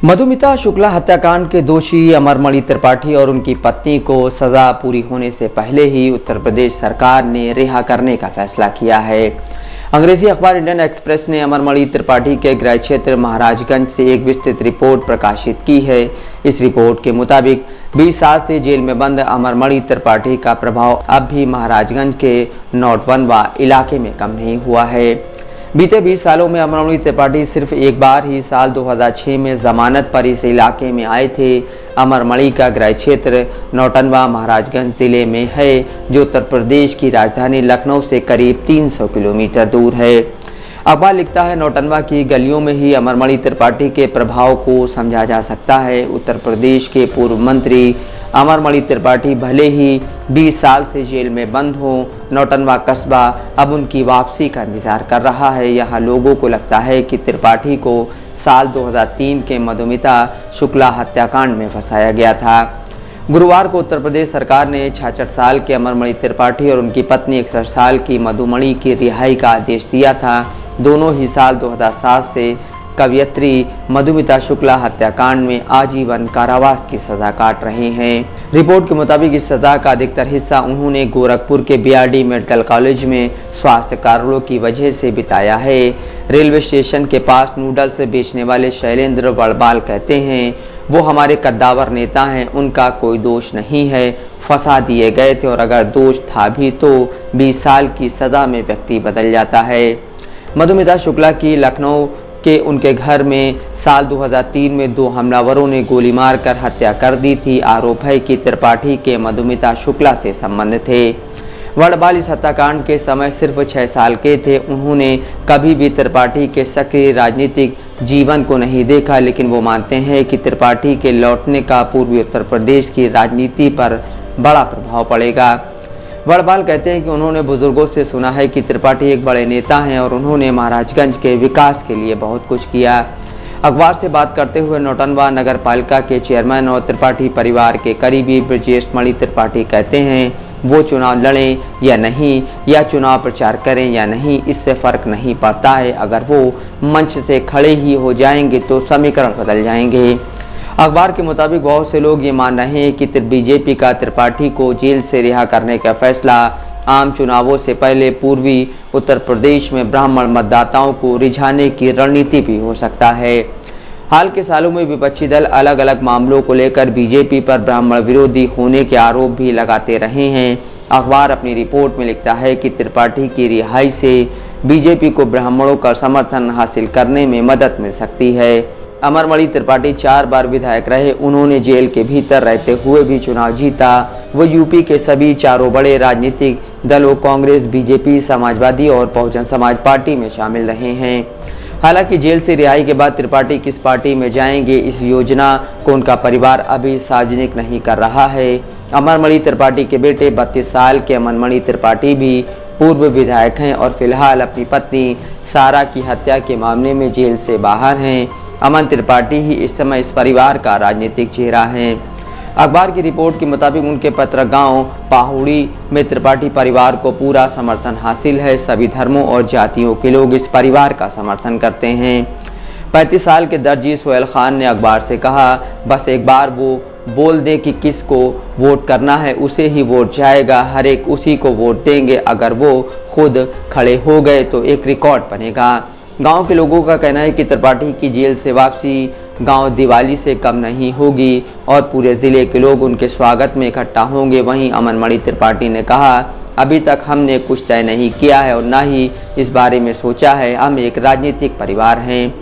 मधुमिता शुक्ला हत्याकांड के दोषी अमरमणि त्रिपाठी और उनकी पत्नी को सजा पूरी होने से पहले ही उत्तर प्रदेश सरकार ने रिहा करने का फैसला किया है। अंग्रेजी अखबार इंडियन एक्सप्रेस ने अमरमणि त्रिपाठी के गृह क्षेत्र महाराजगंज से एक विस्तृत रिपोर्ट प्रकाशित की है। इस रिपोर्ट के मुताबिक 20 साल से जेल में बंद अमरमणि त्रिपाठी का प्रभाव अब भी महाराजगंज के नौटवनवा इलाके में कम नहीं हुआ है। बीते 20 सालों में अमरमणि त्रिपाठी सिर्फ एक बार ही साल 2006 में जमानत पर इस इलाके में आए थे। अमरमणि का गृह क्षेत्र नौटनवा महाराजगंज जिले में है, जो उत्तर प्रदेश की राजधानी लखनऊ से करीब 300 किलोमीटर दूर है। अखबार लिखता है, नौटनवा की गलियों में ही अमरमणि त्रिपाठी के प्रभाव को समझा जा सकता है। उत्तर प्रदेश के पूर्व मंत्री अमरमणि त्रिपाठी भले ही 20 साल से जेल में बंद हो, नौटनवा कस्बा अब उनकी वापसी का इंतजार कर रहा है। यहाँ लोगों को लगता है कि त्रिपाठी को साल 2003 के मधुमिता शुक्ला हत्याकांड में फंसाया गया था। गुरुवार को उत्तर प्रदेश सरकार ने 66 साल के अमरमणि त्रिपाठी और उनकी पत्नी 61 साल की मधुमणि की रिहाई का आदेश दिया था। दोनों ही साल 2007 से कवयित्री मधुमिता शुक्ला हत्याकांड में आजीवन कारावास की सजा काट रहे हैं। रिपोर्ट के मुताबिक इस सजा का अधिकतर हिस्सा उन्होंने गोरखपुर के बीआरडी मेडिकल कॉलेज में स्वास्थ्य कारणों की वजह से बिताया है। रेलवे स्टेशन के पास नूडल्स बेचने वाले शैलेंद्र वड़बाल कहते हैं, वो हमारे कद्दावर नेता हैं, उनका कोई दोष नहीं है, फंसा दिए गए थे और अगर दोष था भी तो 20 साल की सजा में व्यक्ति बदल जाता है। मधुमिता शुक्ला की लखनऊ के उनके घर में साल 2003 में 2 हमलावरों ने गोली मारकर हत्या कर दी थी। आरोप है कि त्रिपाठी के मधुमिता शुक्ला से संबंध थे। वड़बाल इस हत्याकांड के समय सिर्फ 6 साल के थे। उन्होंने कभी भी त्रिपाठी के सक्रिय राजनीतिक जीवन को नहीं देखा, लेकिन वो मानते हैं कि त्रिपाठी के लौटने का पूर्वी उत्तर प्रदेश की राजनीति पर बड़ा प्रभाव पड़ेगा। वड़बाल कहते हैं कि उन्होंने बुजुर्गों से सुना है कि त्रिपाठी एक बड़े नेता हैं और उन्होंने महाराजगंज के विकास के लिए बहुत कुछ किया। अखबार से बात करते हुए नौटनवा नगर पालिका के चेयरमैन और त्रिपाठी परिवार के करीबी ब्रजेश मणि त्रिपाठी कहते हैं, वो चुनाव लड़ें या नहीं, या चुनाव प्रचार करें या नहीं, इससे फर्क नहीं पड़ता है। अगर वो मंच से खड़े ही हो जाएंगे तो समीकरण बदल जाएंगे। अखबार के मुताबिक बहुत से लोग ये मान रहे हैं कि बीजेपी का त्रिपाठी को जेल से रिहा करने का फैसला आम चुनावों से पहले पूर्वी उत्तर प्रदेश में ब्राह्मण मतदाताओं को रिझाने की रणनीति भी हो सकता है। हाल के सालों में विपक्षी दल अलग अलग मामलों को लेकर बीजेपी पर ब्राह्मण विरोधी होने के आरोप भी लगाते रहे हैं। अखबार अपनी रिपोर्ट में लिखता है कि त्रिपाठी की रिहाई से बीजेपी को ब्राह्मणों का समर्थन हासिल करने में मदद मिल सकती है। अमरमणि त्रिपाठी 4 बार विधायक रहे। उन्होंने जेल के भीतर रहते हुए भी चुनाव जीता। वो यूपी के सभी 4 बड़े राजनीतिक दलों कांग्रेस, बीजेपी, समाजवादी और बहुजन समाज पार्टी में शामिल रहे हैं। हालांकि जेल से रिहाई के बाद त्रिपाठी किस पार्टी में जाएंगे, इस योजना को उनका परिवार अभी सार्वजनिक नहीं कर रहा है। अमरमणि त्रिपाठी के बेटे 32 साल के अमरमणि त्रिपाठी भी पूर्व विधायक हैं और फिलहाल अपनी पत्नी सारा की हत्या के मामले में जेल से बाहर हैं। अमन त्रिपाठी ही इस समय इस परिवार का राजनीतिक चेहरा है। अखबार की रिपोर्ट के मुताबिक उनके पत्र गांव पाहुड़ी में त्रिपाठी परिवार को पूरा समर्थन हासिल है। सभी धर्मों और जातियों के लोग इस परिवार का समर्थन करते हैं। 35 साल के दर्जी सोहेल खान ने अखबार से कहा, बस एक बार वो बोल दे कि किसको वोट करना है, उसे ही वोट जाएगा, हर एक उसी को वोट देंगे। अगर वो खुद खड़े हो गए तो एक रिकॉर्ड बनेगा। गांव के लोगों का कहना है कि त्रिपाठी की जेल से वापसी गांव दिवाली से कम नहीं होगी और पूरे ज़िले के लोग उनके स्वागत में इकट्ठा होंगे। वहीं अमरमणि त्रिपाठी ने कहा, अभी तक हमने कुछ तय नहीं किया है और न ही इस बारे में सोचा है। हम एक राजनीतिक परिवार हैं।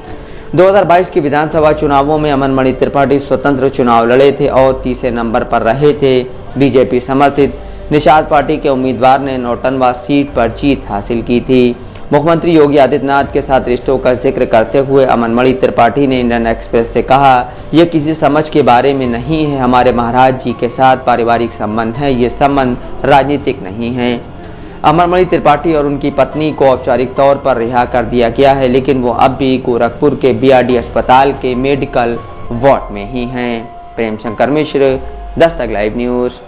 2022 के विधानसभा चुनावों में अमरमणि त्रिपाठी स्वतंत्र चुनाव लड़े थे और तीसरे नंबर पर रहे थे। बीजेपी समर्थित निषाद पार्टी के उम्मीदवार ने नौटनवा सीट पर जीत हासिल की थी। मुख्यमंत्री योगी आदित्यनाथ के साथ रिश्तों का जिक्र करते हुए अमरमणि त्रिपाठी ने इंडियन एक्सप्रेस से कहा, यह किसी समझ के बारे में नहीं है। हमारे महाराज जी के साथ पारिवारिक संबंध है, ये संबंध राजनीतिक नहीं है। अमरमणि त्रिपाठी और उनकी पत्नी को औपचारिक तौर पर रिहा कर दिया गया है, लेकिन वो अब भी गोरखपुर के बीआरडी अस्पताल के मेडिकल वार्ड में ही हैं। Prem Shankar Mishra, Dastak live news.